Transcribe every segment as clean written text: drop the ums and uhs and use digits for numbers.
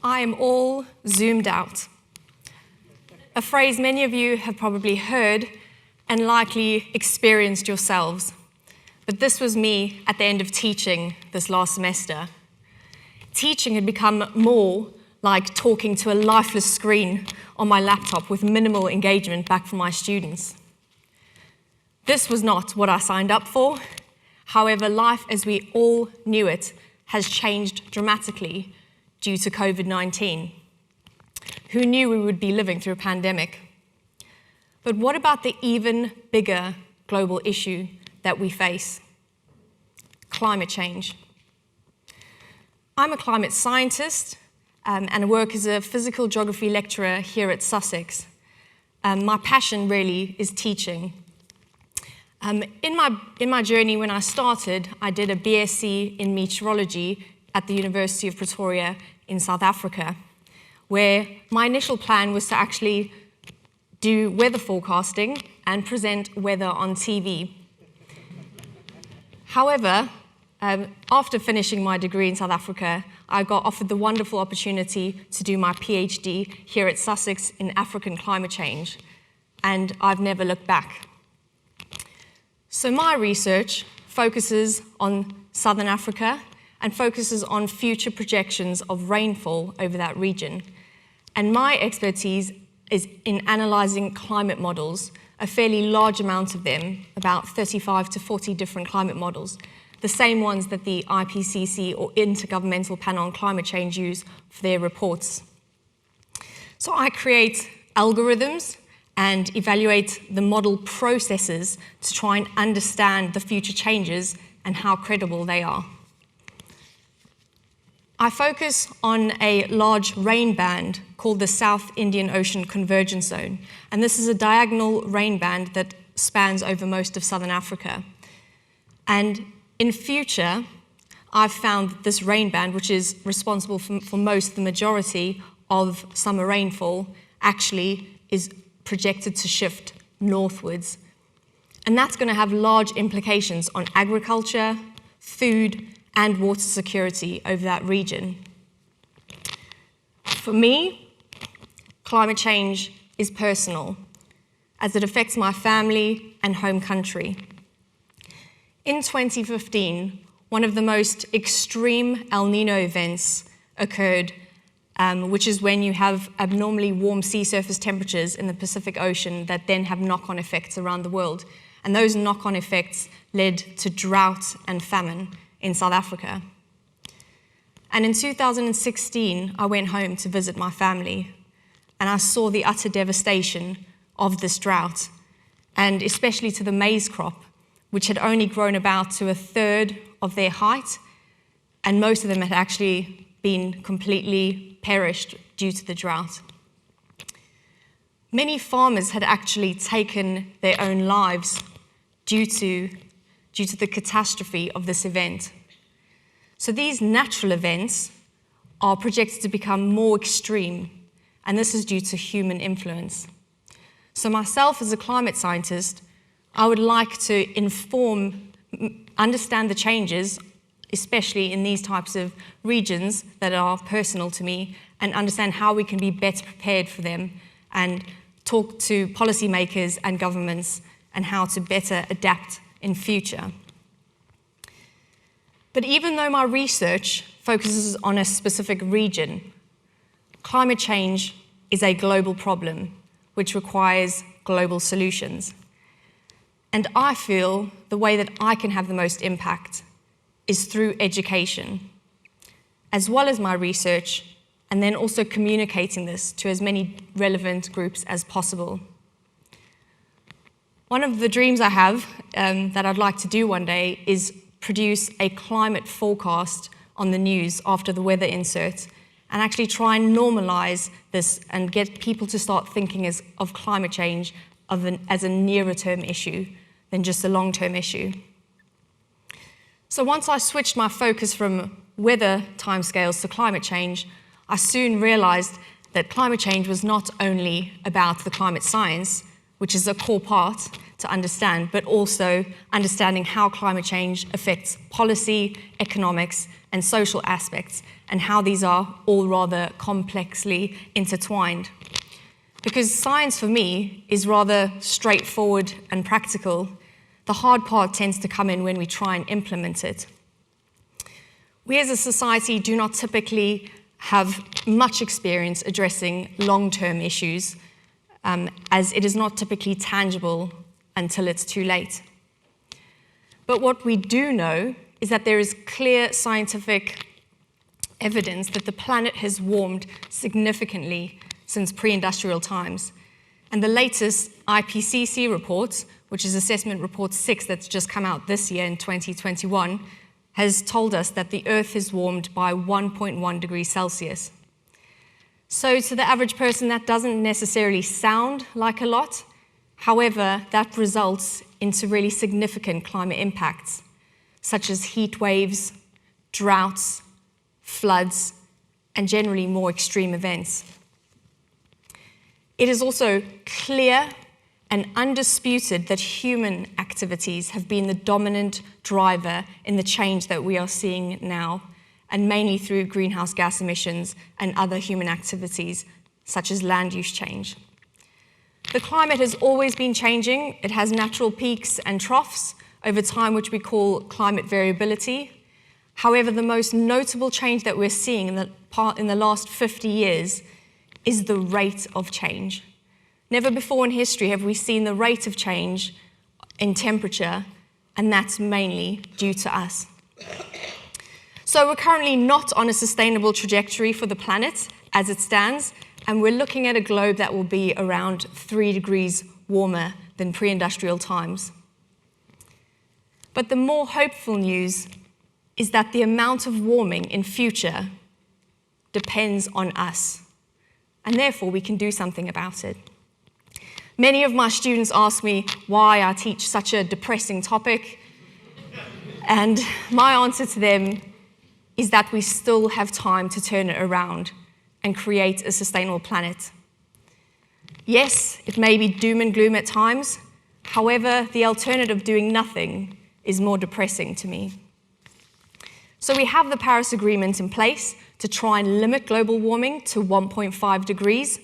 I am all zoomed out. A phrase many of you have probably heard and likely experienced yourselves. But this was me at the end of teaching this last semester. Teaching had become more like talking to a lifeless screen on my laptop with minimal engagement back from my students. This was not what I signed up for. However, life as we all knew it has changed dramatically due to COVID-19. Who knew we would be living through a pandemic? But what about the even bigger global issue that we face? Climate change. I'm a climate scientist and work as a physical geography lecturer here at Sussex. My passion really is teaching. In my journey when I started, I did a BSc in meteorology at the University of Pretoria in South Africa, where my initial plan was to actually do weather forecasting and present weather on TV. However, after finishing my degree in South Africa, I got offered the wonderful opportunity to do my PhD here at Sussex in African climate change, and I've never looked back. So my research focuses on Southern Africa and focuses on future projections of rainfall over that region. And my expertise is in analysing climate models, a fairly large amount of them, about 35 to 40 different climate models, the same ones that the IPCC or Intergovernmental Panel on Climate Change use for their reports. So I create algorithms and evaluate the model processes to try and understand the future changes and how credible they are. I focus on a large rain band called the South Indian Ocean Convergence Zone, and this is a diagonal rain band that spans over most of southern Africa. And in future, I've found that this rain band, which is responsible for the majority of summer rainfall, actually is projected to shift northwards. And that's going to have large implications on agriculture, food, and water security over that region. For me, climate change is personal, as it affects my family and home country. In 2015, one of the most extreme El Nino events occurred, which is when you have abnormally warm sea surface temperatures in the Pacific Ocean that then have knock-on effects around the world. And those knock-on effects led to drought and famine in South Africa. And in 2016, I went home to visit my family, and I saw the utter devastation of this drought, and especially to the maize crop, which had only grown about to a third of their height, and most of them had actually been completely perished due to the drought. Many farmers had actually taken their own lives due to the catastrophe of this event. So these natural events are projected to become more extreme, and this is due to human influence. So myself as a climate scientist, I would like to understand the changes, especially in these types of regions that are personal to me, and understand how we can be better prepared for them, and talk to policymakers and governments and how to better adapt in future. But even though my research focuses on a specific region, climate change is a global problem which requires global solutions. And I feel the way that I can have the most impact is through education, as well as my research, and then also communicating this to as many relevant groups as possible. One of the dreams I have that I'd like to do one day is produce a climate forecast on the news after the weather insert, and actually try and normalize this and get people to start thinking of climate change as a nearer term issue than just a long-term issue. So once I switched my focus from weather timescales to climate change, I soon realized that climate change was not only about the climate science, which is a core part to understand, but also understanding how climate change affects policy, economics, and social aspects, and how these are all rather complexly intertwined. Because science for me is rather straightforward and practical. The hard part tends to come in when we try and implement it. We as a society do not typically have much experience addressing long-term issues, as it is not typically tangible until it's too late. But what we do know is that there is clear scientific evidence that the planet has warmed significantly since pre-industrial times. And the latest IPCC report, which is Assessment Report 6 that's just come out this year in 2021, has told us that the Earth has warmed by 1.1 degrees Celsius. So to the average person, that doesn't necessarily sound like a lot. However, that results into really significant climate impacts, such as heat waves, droughts, floods, and generally more extreme events. It is also clear and undisputed that human activities have been the dominant driver in the change that we are seeing now, and mainly through greenhouse gas emissions and other human activities, such as land use change. The climate has always been changing. It has natural peaks and troughs over time, which we call climate variability. However, the most notable change that we're seeing in the last 50 years is the rate of change. Never before in history have we seen the rate of change in temperature, and that's mainly due to us. So we're currently not on a sustainable trajectory for the planet as it stands, and we're looking at a globe that will be around 3 degrees warmer than pre-industrial times. But the more hopeful news is that the amount of warming in future depends on us, and therefore we can do something about it. Many of my students ask me why I teach such a depressing topic, and my answer to them is that we still have time to turn it around and create a sustainable planet. Yes, it may be doom and gloom at times. However, the alternative of doing nothing is more depressing to me. So we have the Paris Agreement in place to try and limit global warming to 1.5 degrees.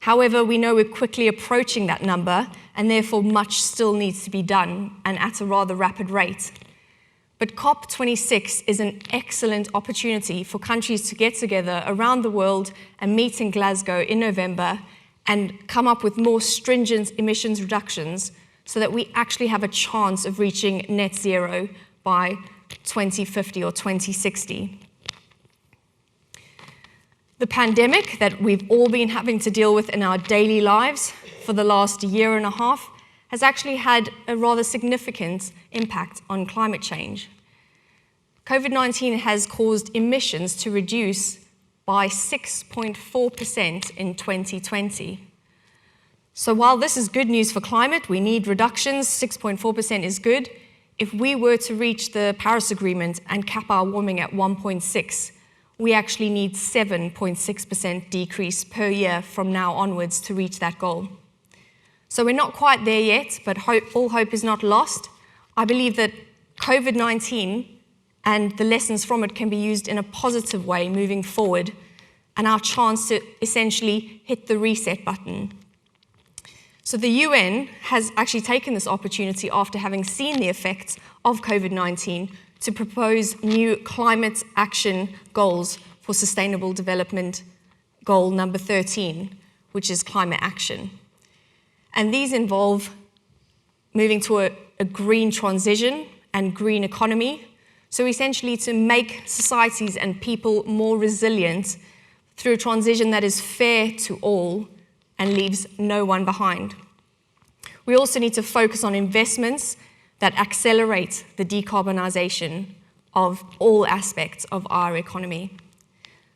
However, we know we're quickly approaching that number, and therefore much still needs to be done, and at a rather rapid rate. But COP26 is an excellent opportunity for countries to get together around the world and meet in Glasgow in November and come up with more stringent emissions reductions so that we actually have a chance of reaching net zero by 2050 or 2060. The pandemic that we've all been having to deal with in our daily lives for the last year and a half has actually had a rather significant impact on climate change. COVID-19 has caused emissions to reduce by 6.4% in 2020. So while this is good news for climate, we need reductions, 6.4% is good. If we were to reach the Paris Agreement and cap our warming at 1.6, we actually need 7.6% decrease per year from now onwards to reach that goal. So we're not quite there yet, but all hope is not lost. I believe that COVID-19 and the lessons from it can be used in a positive way moving forward, and our chance to essentially hit the reset button. So the UN has actually taken this opportunity after having seen the effects of COVID-19 to propose new climate action goals for Sustainable Development Goal number 13, which is climate action. And these involve moving to a green transition and green economy, so essentially to make societies and people more resilient through a transition that is fair to all and leaves no one behind. We also need to focus on investments that accelerate the decarbonisation of all aspects of our economy.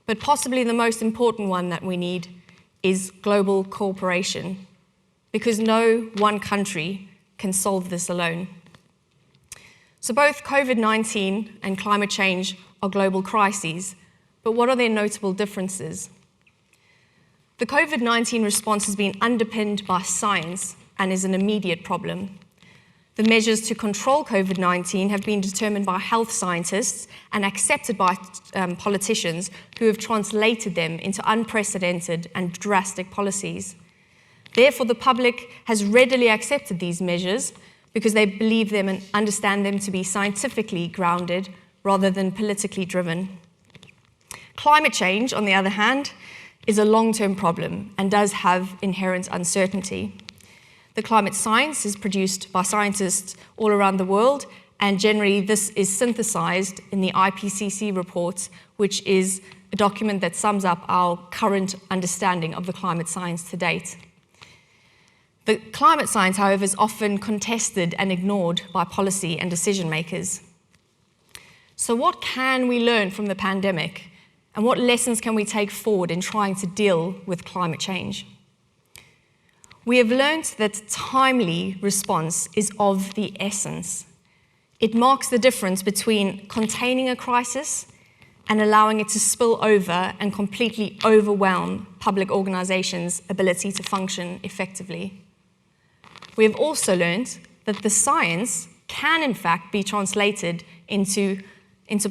But possibly the most important one that we need is global cooperation, because no one country can solve this alone. So both COVID-19 and climate change are global crises, but what are their notable differences? The COVID-19 response has been underpinned by science and is an immediate problem. The measures to control COVID-19 have been determined by health scientists and accepted by politicians who have translated them into unprecedented and drastic policies. Therefore, the public has readily accepted these measures because they believe them and understand them to be scientifically grounded rather than politically driven. Climate change, on the other hand, is a long-term problem and does have inherent uncertainty. The climate science is produced by scientists all around the world, and generally this is synthesized in the IPCC report, which is a document that sums up our current understanding of the climate science to date. The climate science, however, is often contested and ignored by policy and decision makers. So what can we learn from the pandemic, and what lessons can we take forward in trying to deal with climate change? We have learned that timely response is of the essence. It marks the difference between containing a crisis and allowing it to spill over and completely overwhelm public organizations' ability to function effectively. We have also learned that the science can in fact be translated into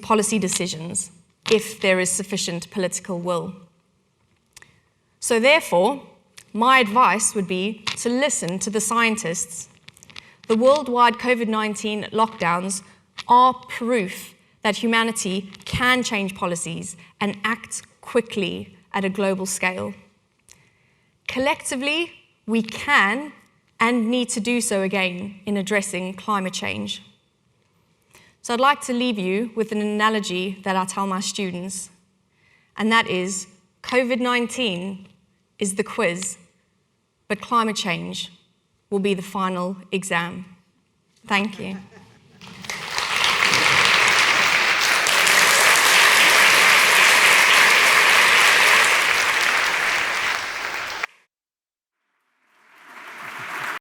policy decisions if there is sufficient political will. So therefore, my advice would be to listen to the scientists. The worldwide COVID-19 lockdowns are proof that humanity can change policies and act quickly at a global scale. Collectively, we can and need to do so again in addressing climate change. So I'd like to leave you with an analogy that I tell my students, and that is COVID-19 is the quiz, but climate change will be the final exam. Thank you.